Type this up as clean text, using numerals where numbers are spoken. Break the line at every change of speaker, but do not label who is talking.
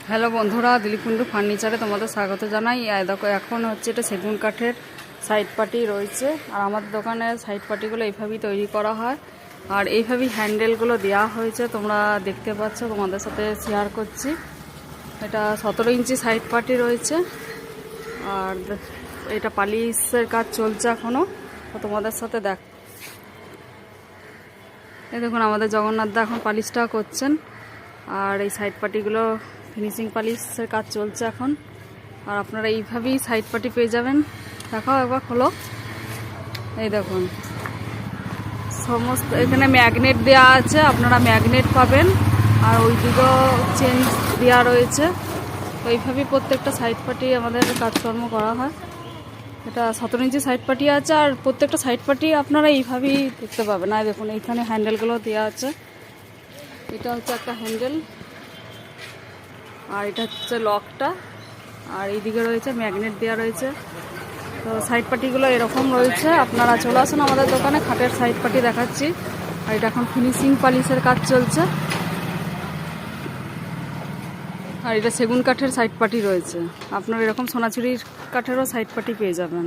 Hello বন্ধুরা, দিলীপকুণ্ডু ফার্নিচারে তোমাদের স্বাগত জানাই। দেখো, এখন হচ্ছে এটা সেগুন কাঠের সাইড পাটি রয়েছে। আর আমাদের দোকানে সাইড পাটিগুলো এইভাবেই তৈরি করা হয়, আর এইভাবেই হ্যান্ডেলগুলো দেওয়া হয়েছে। তোমরা দেখতে পাচ্ছ, তোমাদের সাথে শেয়ার করছি। এটা 17 ইঞ্চি সাইড পাটি রয়েছে, আর এটা পালিশের কাজ চলছে এখনও। তো তোমাদের সাথে এই দেখুন, আমাদের জগন্নাথদা এখন পালিশটা করছেন, আর এই সাইড পাটিগুলো ফিনিশিং পালিশের কাজ চলছে এখন। আর আপনারা এইভাবেই সাইড পাটি পেয়ে যাবেন। দেখাও একবার, খোলো। এই দেখুন, সমস্ত এখানে ম্যাগনেট দেওয়া আছে, আপনারা ম্যাগনেট পাবেন। আর ওই দিকেও চেন দেওয়া রয়েছে। তো এইভাবেই প্রত্যেকটা সাইড পাটি আমাদের কাজকর্ম করা হয়। এটা 17 ইঞ্চি সাইড পাটি আছে, আর প্রত্যেকটা সাইড পাটি আপনারা এইভাবেই দেখতে পাবেন। আর দেখুন, এইখানে হ্যান্ডেলগুলো দেওয়া আছে। এটা হচ্ছে একটা হ্যান্ডেল, আর এটা হচ্ছে লকটা, আর এইদিকে রয়েছে ম্যাগনেট দেওয়া রয়েছে। তো সাইড পাটিগুলো এরকম রয়েছে। আপনারা চলে আসুন আমাদের দোকানে, খাটের সাইড পাটি দেখাচ্ছি। আর এটা এখন ফিনিশিং পালিশের কাজ চলছে। আর এটা সেগুন কাঠের সাইড পাটি রয়েছে। আপনারা এরকম সোনাঝুরির কাঠেরও সাইড পাটি পেয়ে যাবেন।